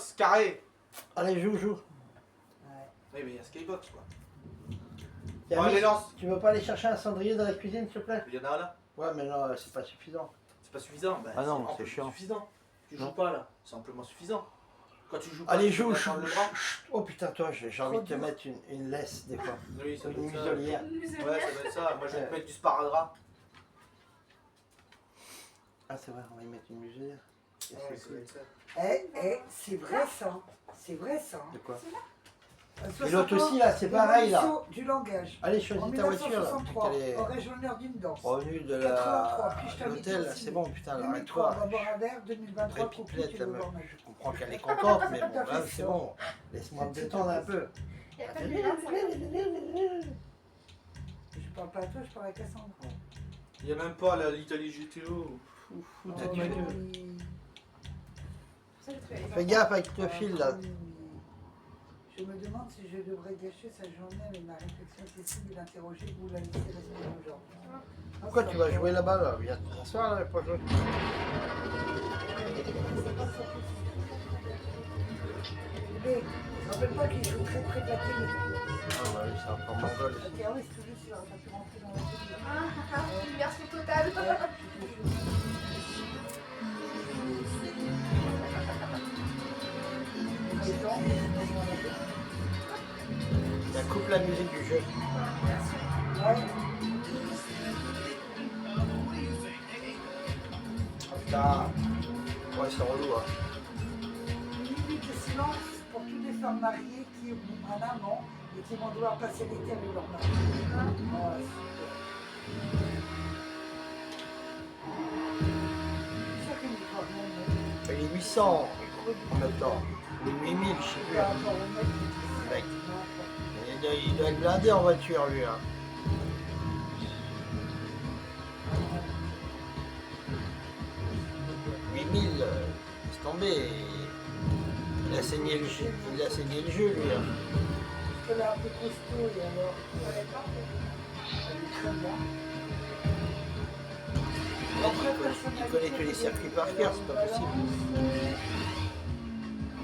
Skybox carré. Allez, joue. Ouais. Oui, mais il y a Skybox quoi. Tiens, Bon, allez, Miss, lance. tu veux pas aller chercher un cendrier dans la cuisine, s'il te plaît? Il y en a un là. Ouais, mais non, c'est pas suffisant. C'est pas suffisant. Bah, Ah non, c'est amplement chiant. Suffisant. Tu Non. joues pas là. C'est amplement suffisant. Quand tu joues pas, Allez, tu peux joue. mettre le bras. Oh putain, toi, j'ai envie de te mettre une laisse des fois. Oui, ça Une doit être ça. muselière. Ouais, ça doit être ça. Moi, je vais te mettre du sparadrap. Ah, c'est vrai, on va y mettre une muselière. Ouais, ça doit être ça. C'est vrai ça. C'est vrai ça. De quoi? Et Et l'autre aussi, là, c'est pareil, là. Du langage. Allez, En choisis ta voiture, là. 1963, Elle est aurais-je l'honneur d'une danse. revenue de 83, puis je de t'invite l'hôtel, aussi. c'est bon, putain, 2003, on arrête-toi. va boire un verre. 2023, Très couple, pipelette, tu la veux meuf. voir ma Je comprends qu'elle est contente, mais bon, Tout à là, fait c'est ça. bon. Laisse-moi me détendre un peu. Il y a pas de lunettes, ça. Je parle pas à toi, je parle à Cassandre. Il y a même pas l'Italie GTO. Fou ta gueule. Ça, j'ai trouvé les Fais gaffe avec le fil, là. Je me demande si je devrais gâcher sa journée avec ma réflexion excessive de l'interroger ou la laisser rester aujourd'hui. Pourquoi tu vas jouer là-bas, là? Viens t'asseoir, là, pas jouer. Mais, rappelle pas qu'il joue très près de la télé. Ah, bah oui, c'est encore mongol. La terroriste, toujours, il n'aurait pas pu rentrer dans la télé. immersion totale. Ça coupe la musique du jeu. Oh, putain. Ouais, c'est relou, hein. Une minute de silence pour toutes les femmes mariées qui ont un amant et qui vont devoir passer l'été avec leur mari. Ouais, c'est sûr qu'il ne croit rien. Il est 800 en même temps. Ou 8000, je sais plus. Par rapport au mec Le mec. Il doit être blindé en voiture, lui. Hein. Laisse tomber. Il a saigné le jeu, lui. Hein. Parce qu'elle est un peu costaud et alors elle est très bien. Il connaît tous les circuits par cœur, c'est pas possible.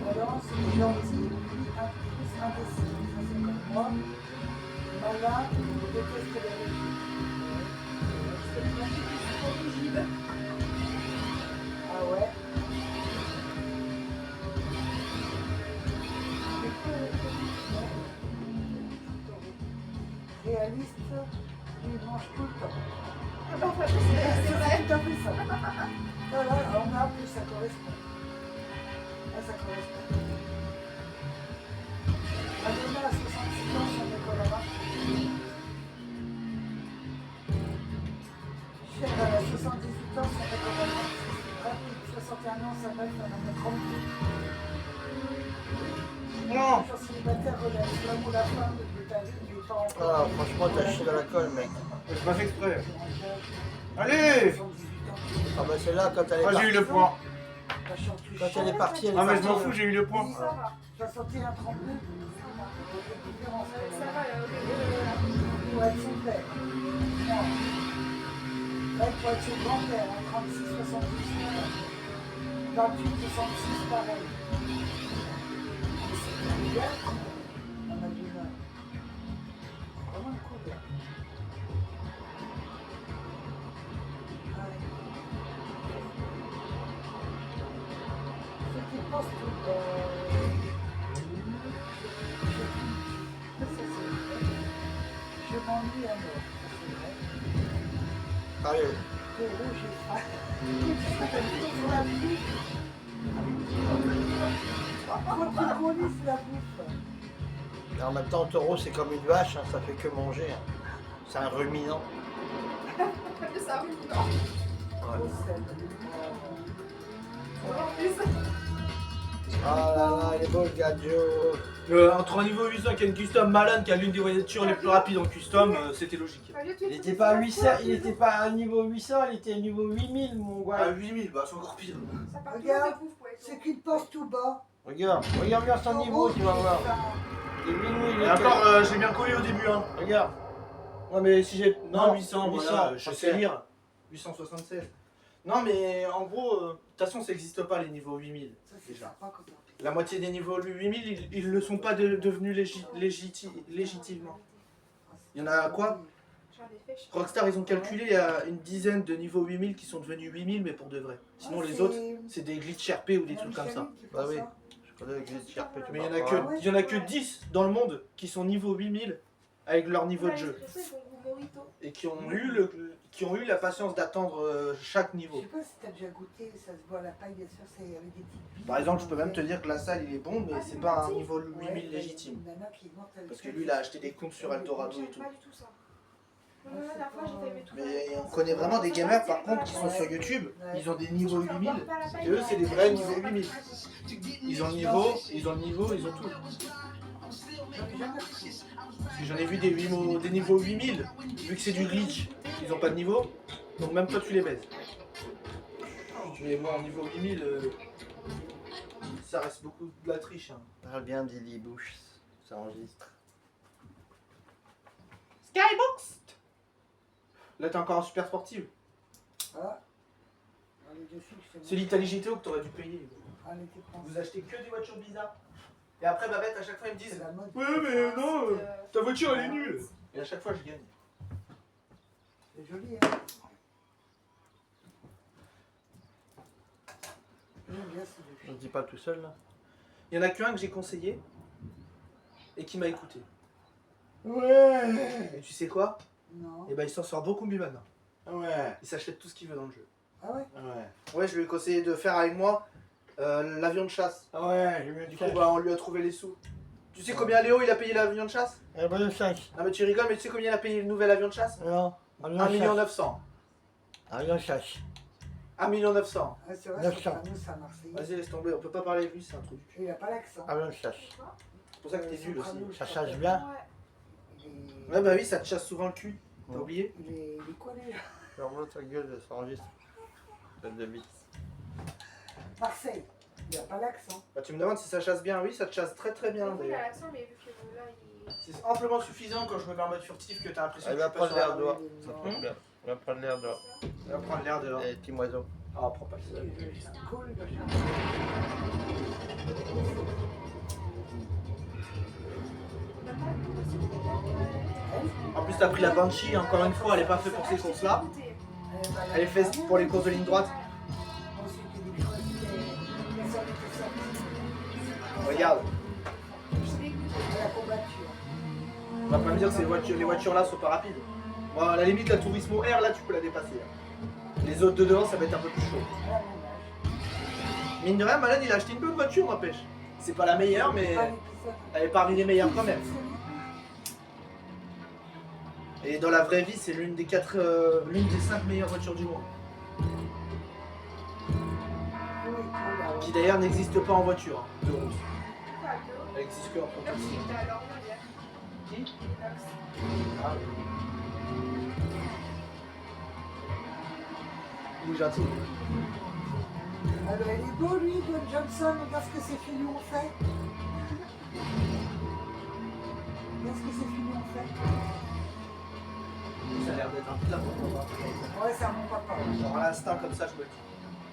Valence, il est gentil, plus indécis, ça c'est comme moi. Malin, il déteste les régimes. Ah ouais. Réaliste, lui il mange tout le temps. C'est vrai. Tout à fait ça. Voilà, on a plus, ça correspond. Ah, ça correspond. Adonna a 66 ans, son école à marche. Cher, elle a 78 ans, son école à marche. Rapide, 61 ans, sa meuf, elle en a 32. Non. Toujours célibataire, relative, l'amour, la femme, de ta vie, il est pas encore. Ah, franchement, t'as chié dans la colle, mec. J'ai pas fait exprès. Allez! 78 ans. Ah, bah, c'est là, quand elle est Ah, j'ai eu partie. le point. Quand elle est partie, elle est Ah, mais je partie. m'en fous, j'ai eu le point. Ça va. 61, 32. Il y a une différence. Ça va, Pour être son père. Non. Là, pour être son grand-père, en 36, 70. 28, 66, pareil. Mais c'est bien. On a du mal. Vraiment un coup, là. Ceux qui pensent tout, je m'ennuie à mort, c'est vrai. Sérieux. Peau rouge et froid. Sur la bouffe. Quoi qu'il roulisse la bouffe. Et en même temps, le taureau, c'est comme une vache, hein, ça fait que manger. Hein. C'est un ruminant. C'est un ruminant. Au sel. En plus. Ah là là, il est beau le gars de Joe. Entre un niveau 800 qui a une custom malade, qui a l'une des voitures les plus rapides en custom, c'était logique. Il était pas à 800, il était pas à niveau 800, il était à niveau 8000, mon gars. À 8000, bah c'est encore pire. Ça part Regarde, toujours de bouffe pour être c'est qu'il pense tout bas. Regarde bien son niveau, tu vas voir. Il est 8000, Et encore, j'ai bien collé au début, hein. Regarde. Ouais, mais si j'ai. Non, Non, 800, 800, voilà, je ok. sais lire. 876. Non, mais en gros, de toute façon, ça n'existe pas les niveaux 8000. Ça, c'est Déjà. sympa quand on fait. La moitié des niveaux 8000, ils le sont pas devenus légitimement. Il y en a quoi? J'en ai fait, je sais Rockstar, ils ont calculé, il y a une dizaine de niveaux 8000 qui sont devenus 8000, mais pour de vrai. Sinon, les autres, c'est des glitch RP ou des trucs comme ça. Bah oui. Je connais que j'ai RP, tu Mais il parles y en a pas. que, il y en a que 10 dans le monde qui sont niveau 8000 avec leur niveau de pas. jeu. Ils font goût Morito. Et qui ont eu la patience d'attendre chaque Je niveau. sais pas si t'as déjà goûté, ça se boit à la paille, bien sûr, c'est avec des petites billes. Par exemple, je peux même te dire que la salle, il est bon, mais Ah, c'est c'est pas un gentil. niveau Ouais, 8000 il y a légitime. une nana qui est morte avec Parce que ça. lui, il a acheté des comptes sur Eldorado et J'aime tout. pas du tout ça. La dernière fois, j'ai fait mes trucs. Mais on connaît vraiment des gamers, par contre, qui sont sur YouTube, ils ont des niveaux 8000, et eux, c'est des vrais niveaux 8000. Ils ont le niveau, ils ont tout. Parce que j'en ai vu des niveaux 8000, vu que c'est du glitch, ils ont pas de niveau, donc même toi tu les baises. Mais moi en niveau 8000, ça reste beaucoup de la triche. Hein. Parle bien d'Illy Bush, ça enregistre. Skybox. Là t'es encore en super sportive. Ah. Allez, je sais que C'est l'Italie GTO que t'aurais dû payer. Allez, t'es français. Vous achetez que des voitures bizarres. Et après Babette à chaque fois ils me C'est disent la mode. ouais mais non, ta voiture elle est nulle. Et à chaque fois je gagne. C'est joli, hein. J'aime bien ces deux Je filles. ne dis pas tout seul là. Il y en a qu'un que j'ai conseillé et qui m'a écouté. Ouais. Et tu sais quoi? Non. Et ben il s'en sort beaucoup mieux maintenant. Ouais. Il s'achète tout ce qu'il veut dans le jeu. Ah ouais? Ouais. Ouais, je lui ai conseillé de faire avec moi l'avion de chasse. Ouais, je Du coup, bah, on lui a trouvé les sous. Tu sais combien Léo il a payé l'avion de chasse? Bonne chasse. Ah mais tu rigoles, mais tu sais combien il a payé le nouvel avion de chasse? Non. 1 900 000. Bonne chasse. 1 900 Ah, c'est vrai, 900. c'est pas nous, c'est un Marseillais. 000. Vas-y, laisse tomber, on peut pas parler avec lui, c'est un truc. Il a pas l'accent. Bonne chasse. C'est pour ça que t'es nul aussi. Ça chasse bien. Ouais. Il est... Ouais, bah oui, ça te chasse souvent le cul. T'as Ouais. oublié? Il est quoi déjà? Ferme ta gueule, ça enregistre. Tête de bite. Marseille. Il a pas l'accent. Bah, tu me demandes si ça chasse bien. Oui, ça te chasse très très bien Oui, il a d'ailleurs. l'accent, mais vu que là, il. C'est amplement suffisant quand je me mets en mode furtif que t'as l'impression Elle que va je suis pas prendre sur l'air la- dehors. il est Ça te mort. fait bien. Elle va prendre l'air dehors. Elle va prendre l'air dehors. Les petits oiseaux. Ah, prends pas ça. Cool, le chat. En plus, t'as pris la Banshee, encore une fois, elle est pas faite pour ces courses-là. Elle est faite pour les courses de ligne droite. Regarde, Elle a combattu. on va pas me dire que les voitures là sont pas rapides. Moi, à la limite, la Turismo R, là, tu peux la dépasser. Hein. Les autres de devant, ça va être un peu plus chaud. Elle a mon âge. Mine de rien, Malade, il a acheté une bonne voiture, n'empêche. C'est pas la meilleure, mais Pas l'épisode. elle est parmi les meilleures quand même. Et dans la vraie vie, c'est l'une des 5 meilleures voitures du monde. Qui d'ailleurs n'existe pas en voiture, hein, de route. Elle existe que en prototype. Qui? Ah. Il est gentil. Alors, il est beau, lui, Don Johnson. Regarde ce que ses filles lui ont fait. Regarde ce que ses filles lui ont fait. Ça a l'air d'être un plat pour moi. Ouais, c'est un bon papa. Genre à l'instinct comme ça, je me dis.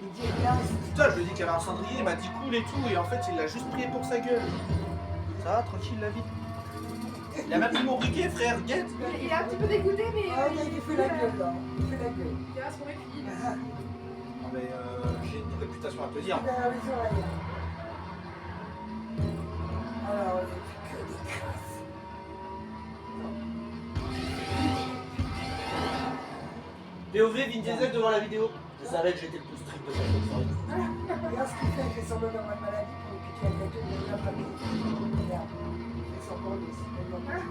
Il dit rien. Putain, je lui ai dit qu'il y avait un cendrier, il m'a dit cool et tout, et en fait, il l'a juste pris pour sa gueule. Ça va, tranquille la vie. Il a même pris mon briquet, frère, guette. Il est un petit peu dégoûté, mais. Ah, il fait la gueule, là. Il fait la gueule. Il va se trouver fini. Non, mais j'ai une réputation à te dire. Derrière les oreilles. Alors, il fait que des crasses. POV, Vin Diesel devant la vidéo. Je savais que j'étais le plus strict de cette soirée. Regarde ce qu'il fait, il fait semblant d'avoir une maladie pour lui piquer la tête de la famille. Regarde, il fait semblant de se mettre dans le cul.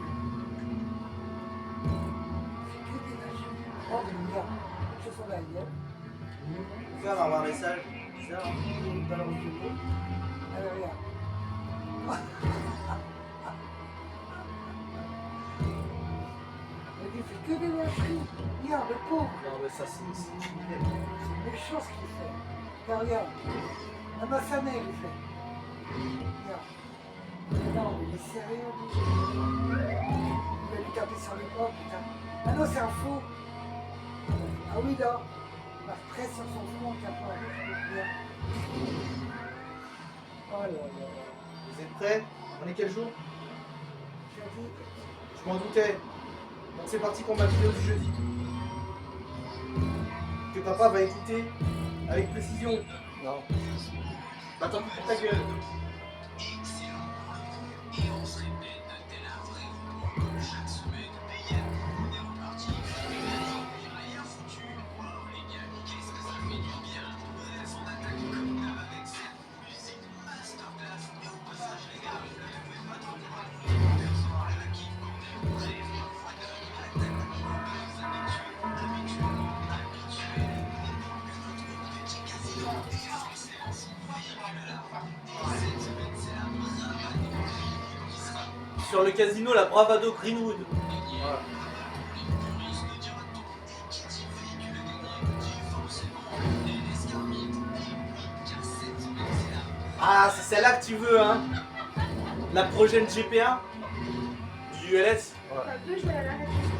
Il fait que des vaches. Oh, mais regarde, quelque chose sur la gueule. Ça va avoir un message. Ça va. Il balance de l'eau. Alors, regarde. Il fait que des vacheries. Regarde, le pauvre. Non, mais ça, c'est criminel. C'est méchant ce qu'il fait. Regarde, regarde. Même à sa mère, il fait. Regarde. Non, mais il est sérieux, lui. Il va lui taper sur l'épaule, putain. Ah non, c'est un faux. Ah oui, là. Il va presse sur son front, tiens pas. Regarde. Oh là là. Vous êtes prêts? On est quel jour? Jeudi. Je m'en doutais. Donc c'est parti pour ma vidéo du jeudi. Que papa va écouter avec précision. Non. Bah tant pis pour ta gueule. Sur le casino, la Bravado Greenwood. Voilà. Ah, c'est celle-là que tu veux, hein? La prochaine GP1 du ULS. Enfin, deux, je vais à la répétition.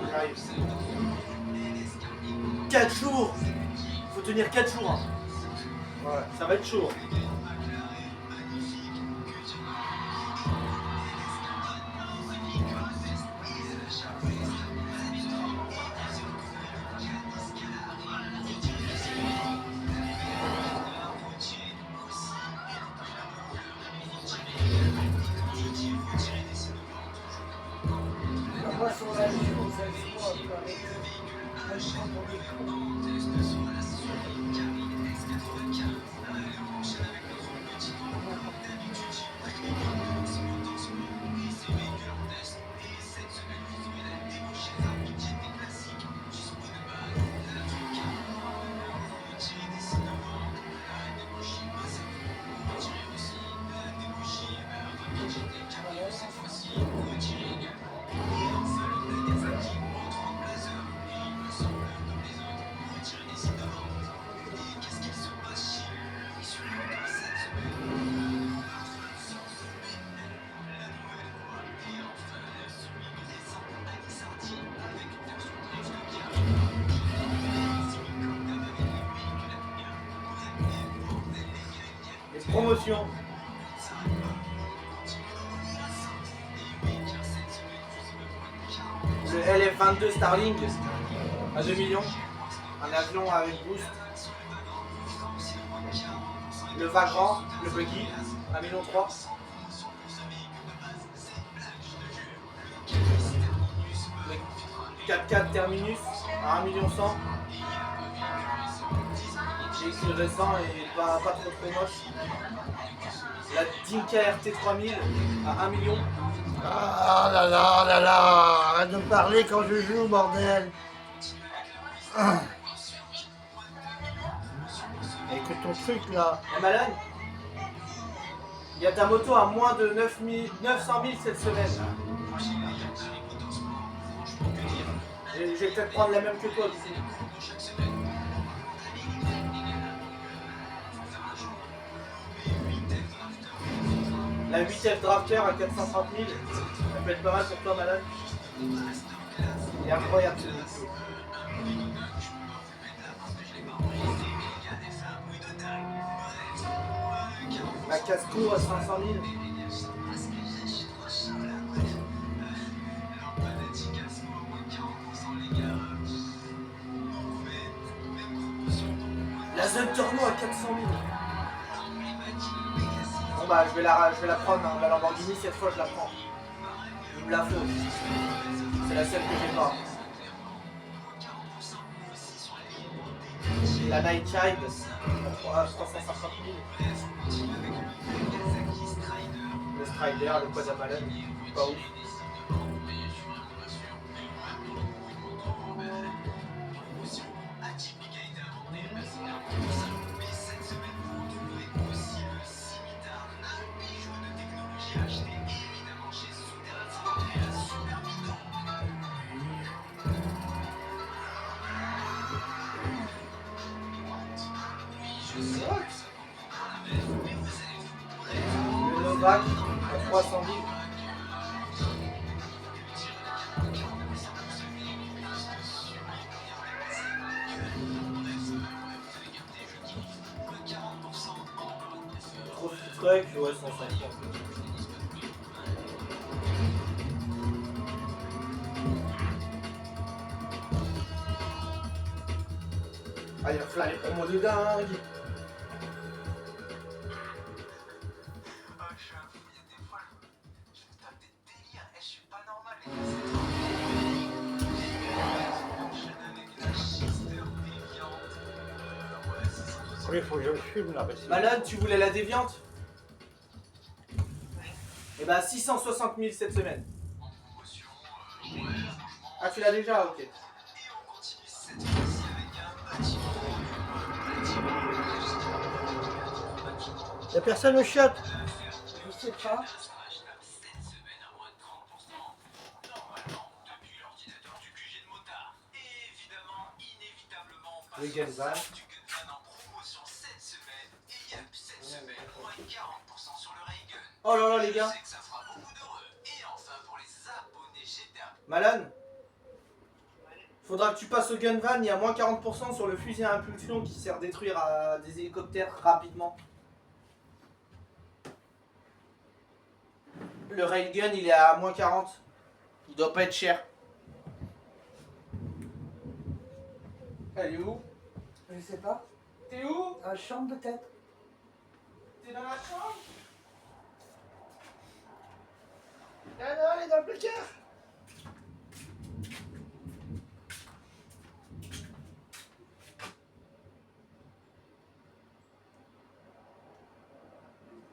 J'arrive. 4 jours. Faut tenir 4 jours. Hein. Voilà, ça va être chaud. Moi, sur la vie, on s'assoit avec un champ de Les promotions. Le LF22 Starlink à 2 millions. Un avion avec boost. Le Vagrant, le Buggy, 1,3 million. Le 4x4 Terminus à 1,1 million. Véhicule récent et pas trop moche. La Dinka RT3000 à 1 million. Ah là là là là. Arrête de me parler quand je joue, bordel. Ah. Écoute ton truc là. Et malade, il y a ta moto à moins de 900 000 cette semaine. Je vais peut-être prendre la même que toi aussi. La 8F Drafter à 430 000, ça peut être pas mal pour toi, malade. Il est incroyable ce véhicule. La Casco à 500 000. La Zone Turbo à 400 000. Bon bah je vais la prendre, hein. La Lamborghini cette fois je la prends. Il me la faut. C'est la seule que j'ai pas. La Nightshade à 350 000. Le Strider, le quad à malade, pas ouf. Le Novak à 300 000. truck, ouais, 150. Ah, il va falloir les promos de dingue. Oui, il faut que je le fume là. Parce que... Malade, tu voulais la déviante? Eh ben 660 000 cette semaine. Ah, tu l'as déjà? Ok. Y'a personne au chiottes. Je sais pas. Le Galvan. Oh là là les gars. Malane, faudra que tu passes au Gunvan, il y a moins 40% sur le fusil à impulsion qui sert à détruire des hélicoptères rapidement. Le railgun il est à moins 40. Il doit pas être cher. Elle est où? Je sais pas. T'es où? Dans la chambre peut-être. T'es dans la chambre? Ah non, elle est dans le placard.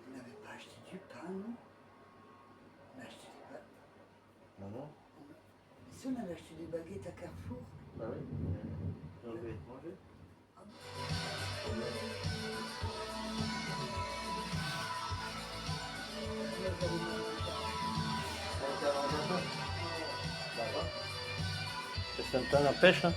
On n'avait pas acheté du pain, non? On a acheté des baguettes. Non, non. Mais si on avait acheté des baguettes à Carrefour. Bah oui. On devait être mangé. Bah, va. Ça n'empêche, hein.